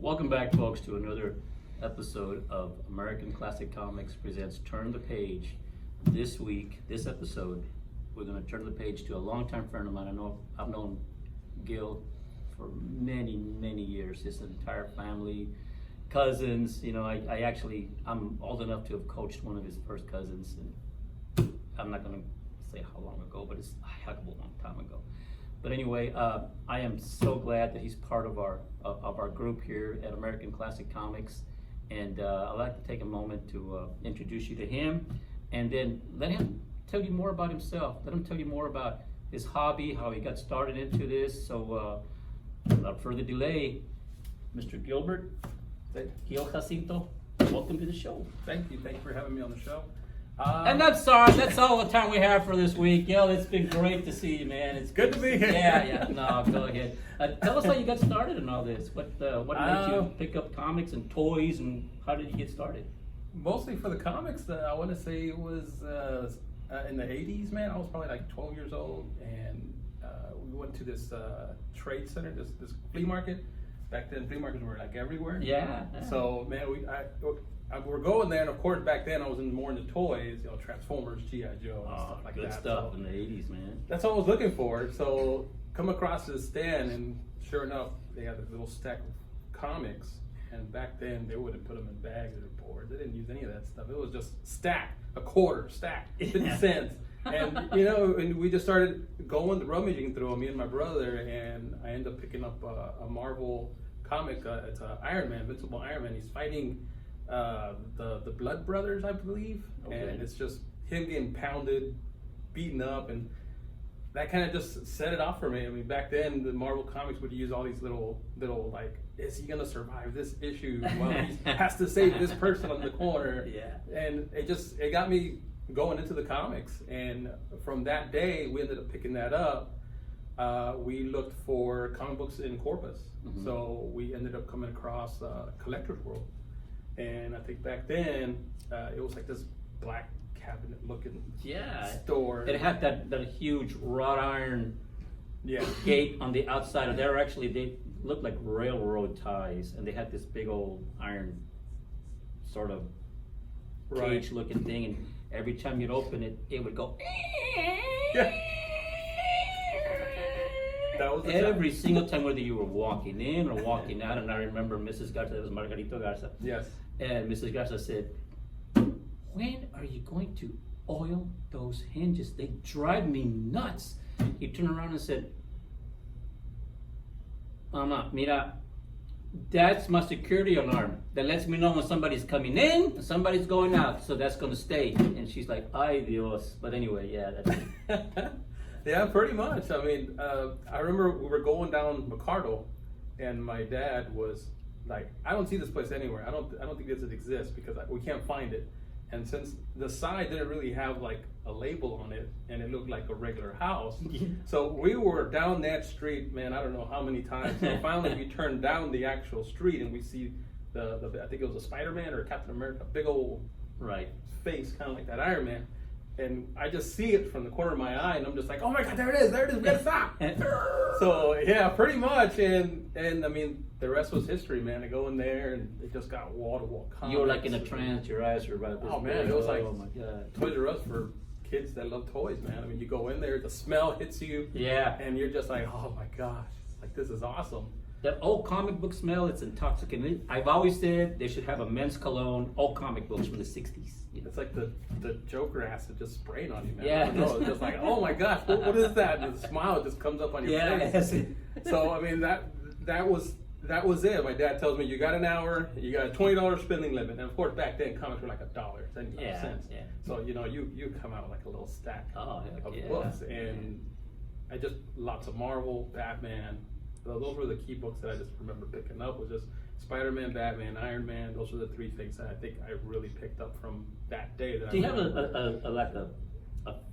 Welcome back, folks, to another episode of American Classic Comics presents Turn the Page. This week, this episode, we're going to turn the page to a longtime friend of mine. I've known Gil for many, many years. His entire family, cousins. You know, I'm old enough to have coached one of his first cousins, and I'm not going to say how long ago, but it's a heck of a long time ago. But anyway, I am so glad that he's part of our group here at American Classic Comics, and I'd like to take a moment to introduce you to him, and then let him tell you more about himself. Let him tell you more about his hobby, how he got started into this. So, without further delay, Mr. Gilbert, Gil Jacinto, welcome to the show. Thank you for having me on the show. And that's all the time we have for this week. Gil, it's been great to see you, man. It's good to be here. Yeah. No, go ahead. Tell us how you got started in all this. What made you pick up comics and toys, and how did you get started? Mostly for the comics. I want to say it was in the 80s, man. I was probably like 12 years old, and we went to this trade center, this flea market. Back then, flea markets were like everywhere. Yeah. So, man, we're going there, and of course, back then I was more into toys, Transformers, G.I. Joe, and stuff like that. Good stuff in the 80s, man. That's what I was looking for. So, come across this stand, and sure enough, they had a little stack of comics. And back then, they wouldn't put them in bags or boards. They didn't use any of that stuff. It was just a quarter, 50 cents. And, and we just started rummaging through them, me and my brother, and I ended up picking up a Marvel comic. It's Iron Man, Invincible Iron Man. He's fighting the Blood Brothers, I believe. Okay. And it's just him getting pounded, beaten up, and that kind of just set it off for me. I mean, back then, the Marvel comics would use all these little like, is he gonna survive this issue? Well, he has to save this person on the corner. Yeah. And it got me going into the comics. And from that day, we ended up picking that up. We looked for comic books in Corpus. Mm-hmm. So we ended up coming across Collector's World. And I think back then, it was like this black cabinet looking store. It had that huge wrought iron gate on the outside. They looked like railroad ties, and they had this big old iron sort of cage looking thing, and every time you'd open it, it would go. Yeah. That was every single time, whether you were walking in or walking out. And I remember Mrs. Garza, that was Margarito Garza. Yes. And Mrs. Garza said, "When are you going to oil those hinges? They drive me nuts." He turned around and said, "Mama, mira, that's my security alarm. That lets me know when somebody's coming in and somebody's going out. So that's going to stay." And she's like, "Ay Dios." But anyway, that's Yeah, pretty much. I mean, I remember we were going down McCardle, and my dad was like, "I don't see this place anywhere. I don't think this exists because we can't find it." And since the side didn't really have like a label on it, and it looked like a regular house, so we were down that street, man. I don't know how many times. So finally, we turned down the actual street, and we see the I think it was a Spider-Man or a Captain America, big old face, kind of like that Iron Man. And I just see it from the corner of my eye, and I'm just like, "Oh my God, there it is, we gotta stop." So yeah, pretty much, and I mean, the rest was history, man. I go in there, and it just got wall-to-wall comics. You were like in a trance, your eyes were about this. Oh man, it was like, oh my God. Toys R Us for kids that love toys, man. I mean, you go in there, the smell hits you, and you're just like, "Oh my gosh, like this is awesome." That old comic book smell, it's intoxicating. I've always said they should have a men's cologne, old comic books from the 60s. It's like the Joker acid just spraying on you, man. Yeah. It's just like, "Oh my gosh, what is that?" And the smile just comes up on your face. So I mean, that was it. My dad tells me, "You got an hour, you got a $20 spending limit." And of course, back then comics were like $1.75. Yeah. So you come out with like a little stack of books, and I just lots of Marvel, Batman. Those were the key books that I just remember picking up. Was just Spider-Man, Batman, Iron Man. Those are the three things that I think I really picked up from that day. Do you have a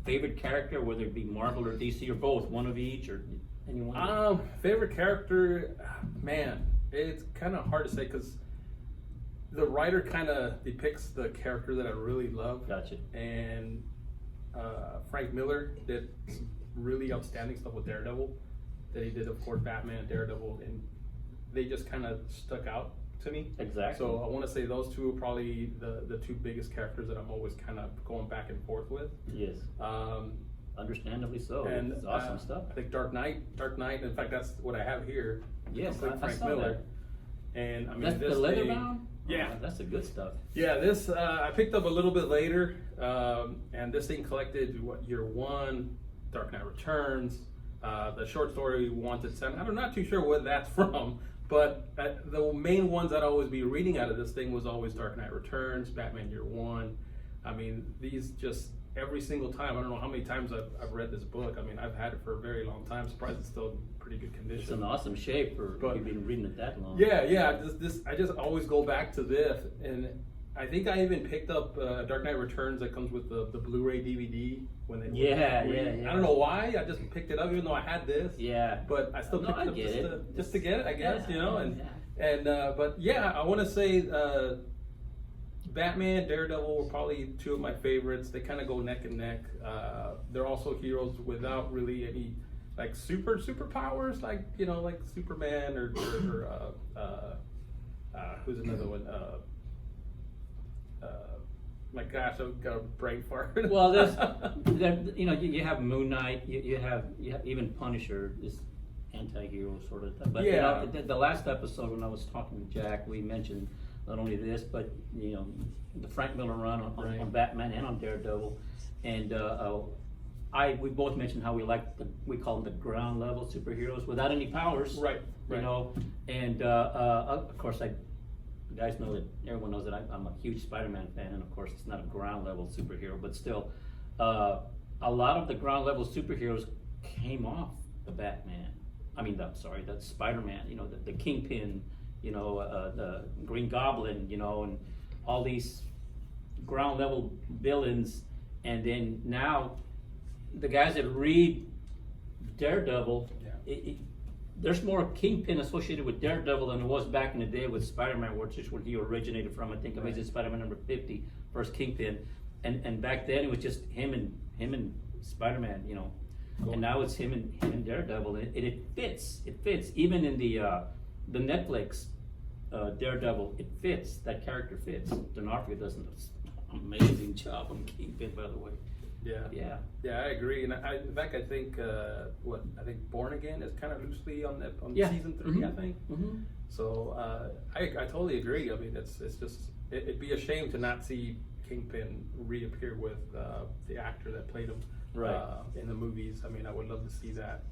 favorite character, whether it be Marvel or DC or both, one of each or anyone? Favorite character, man, it's kind of hard to say because the writer kind of depicts the character that I really love. Gotcha. And Frank Miller did some really outstanding stuff with Daredevil. That he did, of course, Batman, Daredevil, and they just kind of stuck out to me. Exactly. So I want to say those two are probably the two biggest characters that I'm always kind of going back and forth with. Yes. Understandably so. And It's awesome stuff. I think Dark Knight. In fact, that's what I have here. Yes, Complete I Frank saw Miller. that. And I mean, That's this the leather thing- bound? Yeah. Oh, that's the good stuff. Yeah, this I picked up a little bit later, and this thing collected year one, Dark Knight Returns, the short story Wanted 7. I'm not too sure what that's from, but the main ones I'd always be reading out of this thing was always Dark Knight Returns, Batman Year One. I mean, these just every single time. I don't know how many times I've read this book. I mean, I've had it for a very long time. Surprised it's still in pretty good condition. It's an awesome shape for But- you've been reading it that long. Yeah. I just always go back to this, and I think I even picked up Dark Knight Returns that comes with the Blu-ray DVD when they. Yeah. I don't know why. I just picked it up even though I had this. Yeah. But I still No, picked I it up get just to get it, I guess, Yeah, you know. yeah. But yeah, I want to say Batman, Daredevil were probably two of my favorites. They kind of go neck and neck. They're also heroes without really any like superpowers, like like Superman or who's another one? My gosh, I've got a brain fart. Well, you have Moon Knight, you have even Punisher, this anti-hero sort of thing. But Yeah. the last episode when I was talking to Jack, we mentioned not only this, but the Frank Miller run Right. on Batman and on Daredevil, and we both mentioned how we call them the ground level superheroes without any powers, Right. And of course you guys know that everyone knows that I'm a huge Spider-Man fan, and of course it's not a ground level superhero, but still, a lot of the ground level superheroes came off the Batman. I mean, the Spider-Man. The Kingpin. The Green Goblin. And all these ground level villains, and then now the guys that read Daredevil. Yeah. There's more Kingpin associated with Daredevil than there was back in the day with Spider-Man, which is where he originated from. I think Amazing Spider-Man number 50, first Kingpin, and back then it was just him and Spider-Man, Cool. and now it's him and Daredevil, and it fits. It fits even in the Netflix Daredevil. It fits. That character fits. D'Onofrio does an amazing job on Kingpin, by the way. Yeah, I agree. And in fact, I think Born Again is kind of loosely on season 3. Mhm. I think. Mm-hmm. So I totally agree. I mean, it's just it'd be a shame to not see Kingpin reappear with the actor that played him in the movies. I mean, I would love to see that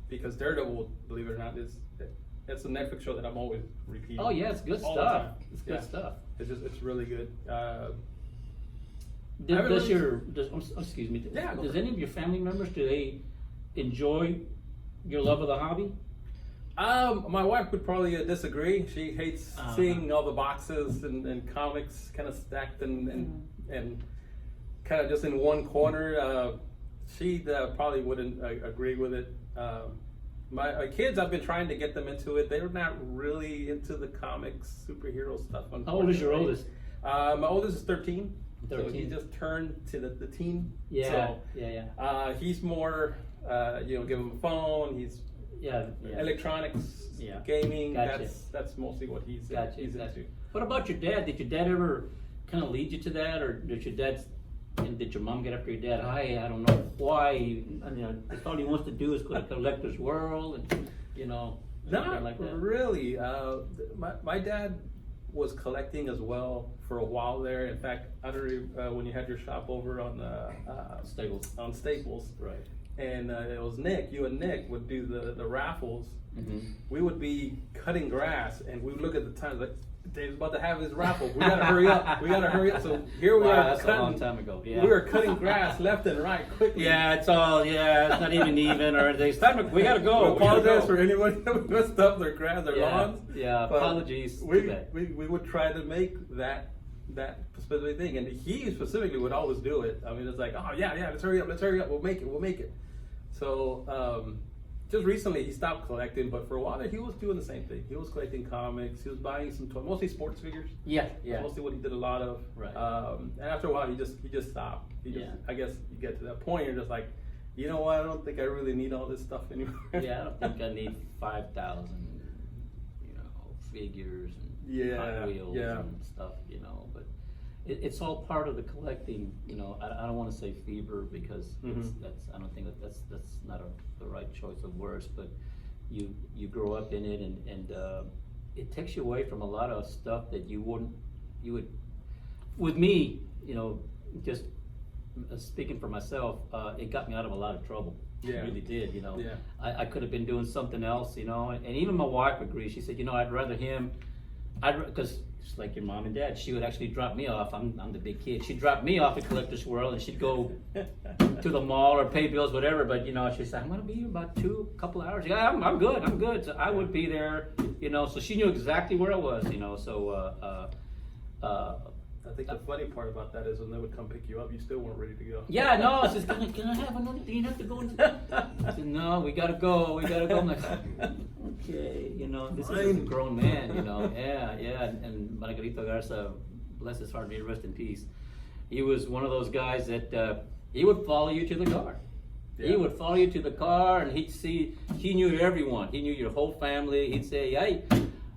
because Daredevil, believe it or not, it's a Netflix show that I'm always repeating. Oh yeah, it's good all the stuff. time. It's good stuff. It's really good. Excuse me. Yeah, go Does for it. any of your family members, do they enjoy your love of the hobby? My wife would probably disagree. She hates Uh-huh. seeing all the boxes and comics kind of stacked and kind of just in one corner. She probably wouldn't agree with it. My kids, I've been trying to get them into it. They're not really into the comics, superhero stuff. How old is your unfortunately. oldest? My oldest is 13. So he 13. just turned to the teen. Yeah, So, yeah. he's more, give him a phone. He's Yeah. electronics, Yeah. gaming. Gotcha. That's mostly what he's Gotcha. into. What about your dad? Did your dad ever kind of lead you to that, or did your mom get after your dad? I don't know why. That's all he wants to do is go to Collector's World, and Not like that. really. My dad was collecting as well for a while there. In fact, I don't know when you had your shop over on Staples. on Staples, Right. and it was Nick. You and Nick would do the raffles. Mm-hmm. We would be cutting grass, and we would look at the time like Dave's about to have his raffle. We gotta hurry up. We gotta hurry up. So here we Wow, are. that's a long time ago. Yeah. We were cutting grass left and right quickly. Yeah, it's not even even, or it's time to, we gotta go. We apologize for anybody that messed up their grass, their lawns. Yeah, But apologies. Too We bad. would try to make that specific thing, and he specifically would always do it. I mean, it's like, oh yeah, let's hurry up, we'll make it. So just recently he stopped collecting, but for a while there he was doing the same thing. He was collecting comics. He was buying some toys, mostly sports figures. Yeah. That's mostly what he did a lot of. Right. And after a while, he just stopped. I guess you get to that point, you're just like, you know what? I don't think I really need all this stuff anymore. Yeah, I don't think I need 5,000, figures and Yeah, Hot Wheels yeah. and stuff, you know, but it's all part of the collecting, you know. I don't wanna say fever because I don't think that's not the right choice of words, but you grow up in it and it takes you away from a lot of stuff that you would, with me, you know, just speaking for myself, it got me out of a lot of trouble. Yeah. It really did, you know. Yeah. I could have been doing something else, you know, and even my wife agreed. She said, you know, I'd rather him, because just like your mom and dad, she would actually drop me off. I'm the big kid. She'd drop me off at Collector's World, and she'd go to the mall or pay bills, whatever. But you know, she said, I'm gonna be here about couple hours. Yeah, I'm good. So I would be there, you know. So she knew exactly where I was, you know. So I think the funny part about that is when they would come pick you up, you still weren't ready to go. yeah, no, I said, can I have another? Do you have to go? I said, no, we gotta go. I'm like, okay, you know, this is a grown man, you know. Yeah. And Margarito Garza, bless his heart, may he rest in peace. He was one of those guys that he would follow you to the car. Yeah. He would follow you to the car, and he knew everyone. He knew your whole family. He'd say, hey,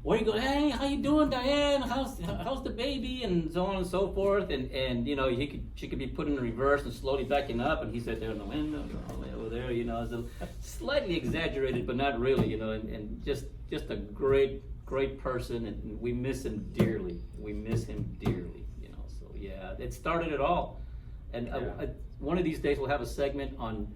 where you go? Hey, how you doing, Diane? How's the baby? And so on and so forth. And you know, she could be put in reverse and slowly backing up, and he sat there in the window, all the way over there. You know, it's slightly exaggerated, but not really. You know, and just a great person, and we miss him dearly. You know, so yeah, it started it all. And one of these days we'll have a segment on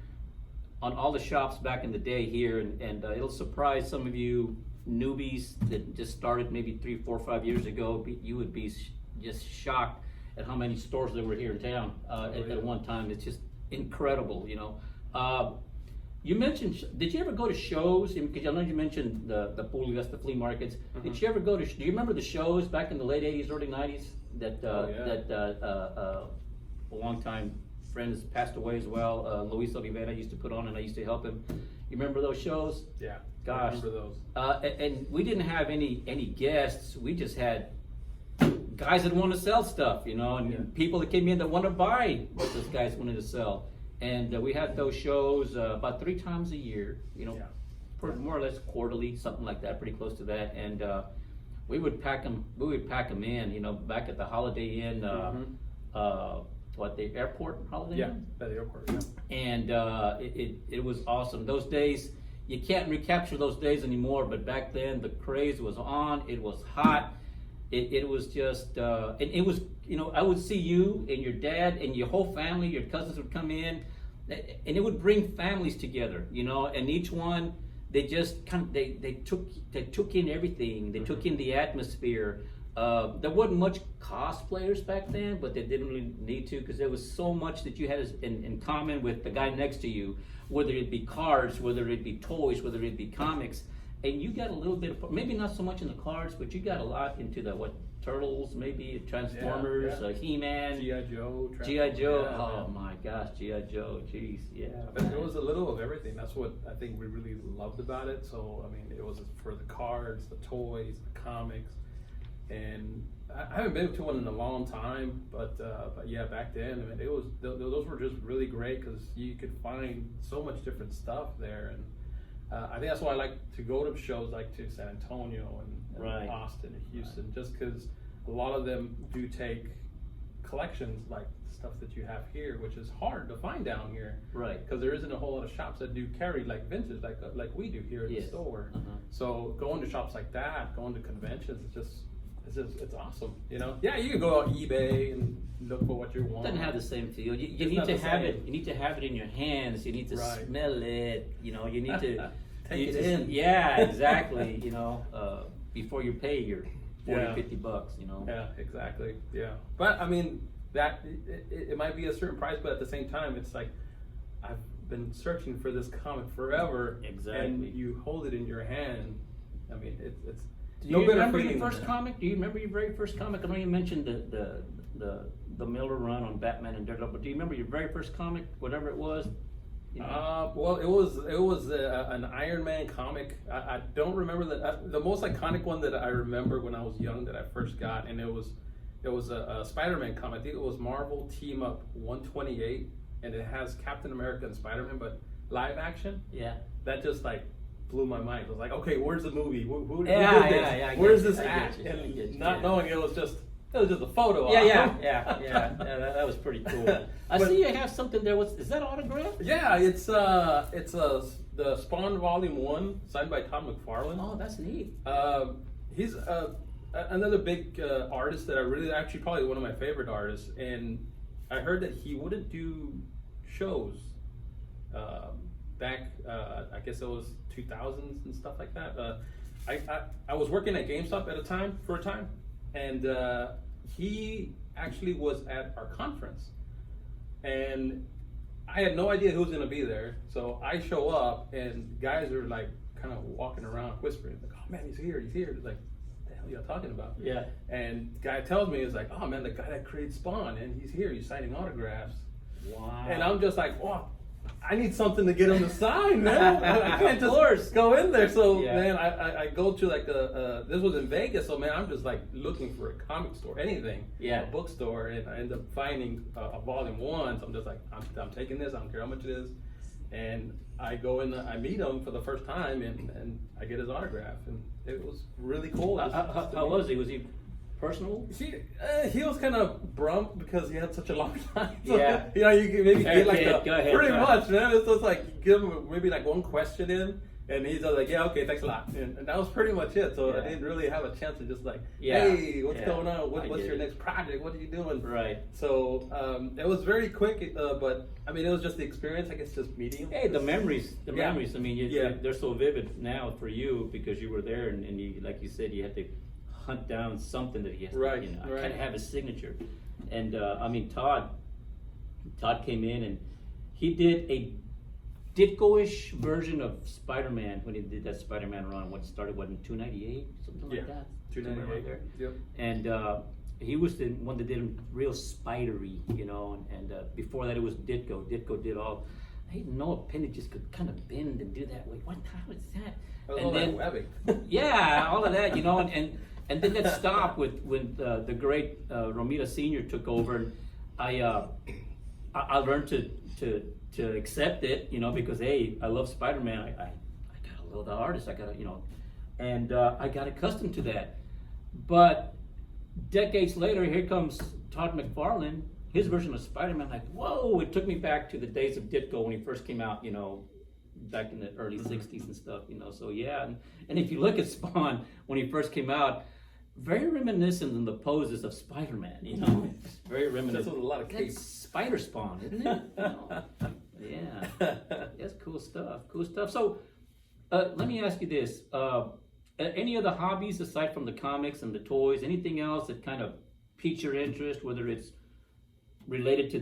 all the shops back in the day here, and it'll surprise some of you newbies that just started maybe 3, 4, 5 years ago. You would be just shocked at how many stores there were here in town at one time. It's just incredible, you know. You mentioned, did you ever go to shows? Because I know you mentioned the pulgas, the flea markets. Did you ever go to? Do you remember the shows back in the late '80s, early '90s that a longtime friends passed away as well? Luis Oliveira used to put on, and I used to help him. You remember those shows? Yeah. Gosh. I remember those. And we didn't have any guests. We just had guys that want to sell stuff, you know, and people that came in that want to buy what those guys wanted to sell. And we had those shows about 3 times a year, you know, more or less quarterly, something like that, pretty close to that. And we would pack them in, you know, back at the Holiday Inn, the airport Holiday Inn? Yeah, at the airport, yeah. And it was awesome. Those days, you can't recapture those days anymore, but back then the craze was on, it was hot, it was just, and it was, you know, I would see you and your dad and your whole family, your cousins would come in, and it would bring families together, you know, and each one, they just kind of, they took in everything, they took in the atmosphere. There wasn't much cosplayers back then, but they didn't really need to, because there was so much that you had in common with the guy next to you, whether it be cards, whether it be toys, whether it be comics, and you got a little bit of, maybe not so much in the cards, but you got a lot into the Turtles, maybe Transformers, He-Man, G.I. Joe. Oh my gosh, G.I. Joe, jeez, yeah. But there was a little of everything. That's what I think we really loved about it. So I mean, it was for the cards, the toys, the comics. And I haven't been to one in a long time, but yeah, back then, I mean, those were just really great because you could find so much different stuff there, and I think that's why I like to go to shows like to San Antonio and Austin and Houston, just because a lot of them do take collections like stuff that you have here, which is hard to find down here, right? Because there isn't a whole lot of shops that do carry like vintage, like we do here at the store. So going to shops like that, going to conventions, it's awesome, you know. Yeah, you can go on eBay and look for what you want. It doesn't have the same feel. You need to have it. You need to have it in your hands. You need to smell it. You know, you need to take it in. Yeah, exactly. You know, before you pay your $40, $50. You know. Yeah, exactly. Yeah, but I mean that it might be a certain price, but at the same time, it's like I've been searching for this comic forever. Exactly. And you hold it in your hand. I mean, it's. Do you remember your first comic? Do you remember your very first comic? I know you mentioned the Miller run on Batman and Daredevil, but do you remember your very first comic, whatever it was? You know? Well, it was an Iron Man comic. I don't remember the most iconic one that I remember when I was young that I first got, and it was a Spider-Man comic. I think it was Marvel Team Up 128, and it has Captain America and Spider-Man, but live action. Yeah. That just like blew my mind. I was like, okay, where's the movie? Who Yeah, did this? yeah, I Where's get this you, I at? get you, I And get you, not yeah. knowing it was just a photo. Yeah, that was pretty cool. I But- see you have something there. Is that autographed? Yeah, it's the Spawn Volume 1, signed by Todd McFarlane. Oh, that's neat. He's another big artist that I really, actually probably one of my favorite artists, and I heard that he wouldn't do shows back, I guess it was 2000s and stuff like that. I was working at GameStop for a time, and he actually was at our conference, and I had no idea who was gonna be there. So I show up, and guys are like kind of walking around whispering, like, "Oh man, he's here!" Like, what the hell are you talking about? Yeah. And the guy tells me, he's like, "Oh man, the guy that created Spawn, and he's here. He's signing autographs." Wow. And I'm just like, "Oh, I need something to get him to sign, man. I can't Of course. just go in there." So Yeah. man, I go to like this was in Vegas, so man, I'm just like looking for a comic store, anything, Yeah. a bookstore, and I end up finding a volume 1. So I'm just like, I'm taking this. I don't care how much it is, and I go in. I meet him for the first time, and I get his autograph, and it was really cool. How was he? Was he personal? He was kind of brump because he had such a long time. So, Yeah. you know, you can maybe get like Go ahead, pretty go much, man. It's just like give him maybe like one question in, and he's just like, yeah, okay, thanks a lot, and that was pretty much it. So Yeah. I didn't really have a chance to just like, Yeah. hey, what's Yeah. going on? I What's get your it. next project? What are you doing? Right. So it was very quick, but I mean, it was just the experience. I guess just meeting him. Hey, the memories. Yeah. I mean, Yeah. they're so vivid now for you because you were there, and you, like you said, you had to hunt down something that he has. Right, To, right. kind of have his signature. And I mean, Todd came in and he did a Ditko-ish version of Spider-Man when he did that Spider-Man run. What started in 298, something like that. Somewhere around 298. there. Yep. And he was the one that did him real spidery, you know. And before that, it was Ditko. Ditko did all. I didn't know appendages could kind of bend and do that. Wait, what? How is that? All that webbing. Yeah, all of that, you know, and then that stopped when the great Romita Senior took over. And I learned to accept it, you know, because hey, I love Spider-Man. I gotta love the artist. I gotta, you know, and I got accustomed to that. But decades later, here comes Todd McFarlane, his version of Spider-Man. Like, whoa! It took me back to the days of Ditko when he first came out, you know, back in the early '60s and stuff, you know. So yeah, and if you look at Spawn when he first came out, very reminiscent in the poses of Spider-Man, you know. It's very reminiscent. Just with a lot of That's cape. Spider Spawn, isn't it? You know? Yeah, that's cool stuff. Cool stuff. So, let me ask you this: any other hobbies aside from the comics and the toys? Anything else that kind of piques your interest, whether it's related to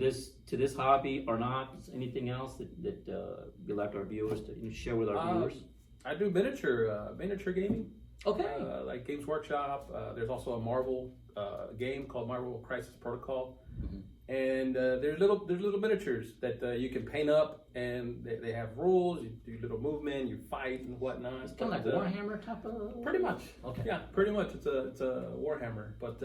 this hobby or not? Anything else that you'd like our viewers to share with our viewers? I do miniature gaming. Okay. Like Games Workshop. There's also a Marvel game called Marvel Crisis Protocol, and there's little miniatures that you can paint up, and they have rules. You do little movement, you fight and whatnot. It's kind of like Warhammer type of. Pretty much. Okay. Yeah, pretty much. It's a Warhammer, but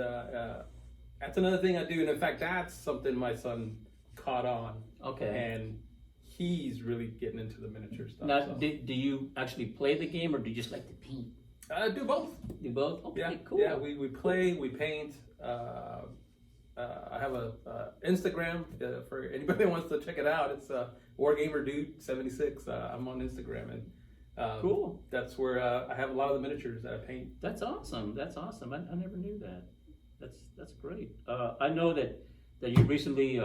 that's another thing I do, and in fact, that's something my son caught on. Okay. And he's really getting into the miniature stuff. Now, so. do you actually play the game, or do you just like to paint? I do both. Do both? Okay, Yeah, cool. yeah. We play, we paint. I have a Instagram for anybody who wants to check it out. It's WargamerDude76. I'm on Instagram, and Cool. That's where I have a lot of the miniatures that I paint. That's awesome. That's awesome. I never knew that. That's great. I know that you recently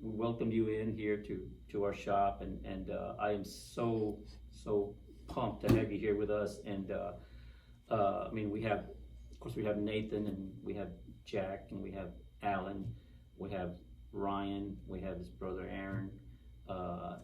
we welcomed you in here to our shop, and I am so pumped to have you here with us. And I mean, we have Nathan, and we have Jack, and we have Alan, we have Ryan, we have his brother Aaron,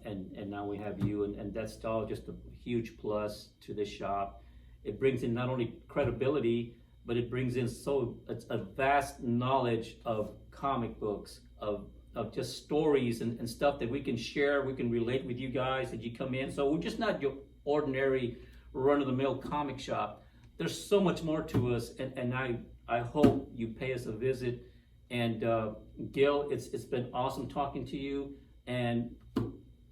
and now we have you, and that's all just a huge plus to this shop. It brings in not only credibility, but it brings in it's a vast knowledge of comic books, of just stories and stuff that we can share, we can relate with you guys as you come in. So we're just not your ordinary run-of-the-mill comic shop. There's so much more to us, and I hope you pay us a visit. And Gil, it's been awesome talking to you, and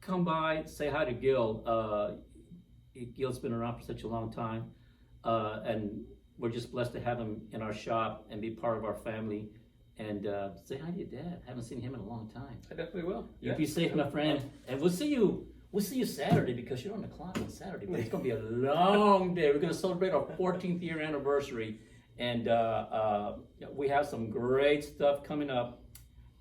come by, say hi to Gil. Gil's been around for such a long time, and we're just blessed to have him in our shop and be part of our family. And say hi to your dad. I haven't seen him in a long time. I definitely will. You be safe, my friend. And we'll see you Saturday, because you're on the clock on Saturday. But it's gonna be a long day. We're gonna celebrate our 14th year anniversary, and we have some great stuff coming up.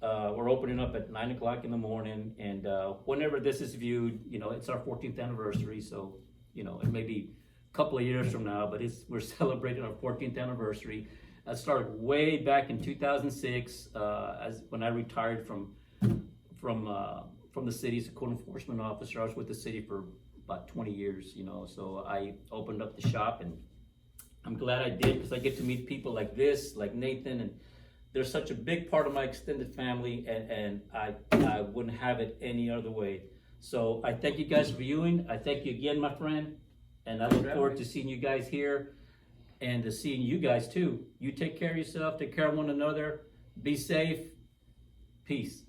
We're opening up at 9 o'clock in the morning, and whenever this is viewed, it's our 14th anniversary. So it may be a couple of years from now, but we're celebrating our 14th anniversary. I started way back in 2006, when I retired from the city as a code enforcement officer. I was with the city for about 20 years, so I opened up the shop, and I'm glad I did, because I get to meet people like this, like Nathan, and they're such a big part of my extended family, and I wouldn't have it any other way. So I thank you guys for viewing. I thank you again, my friend, and I look forward to seeing you guys here. And to seeing you guys too. You take care of yourself, take care of one another, be safe, peace.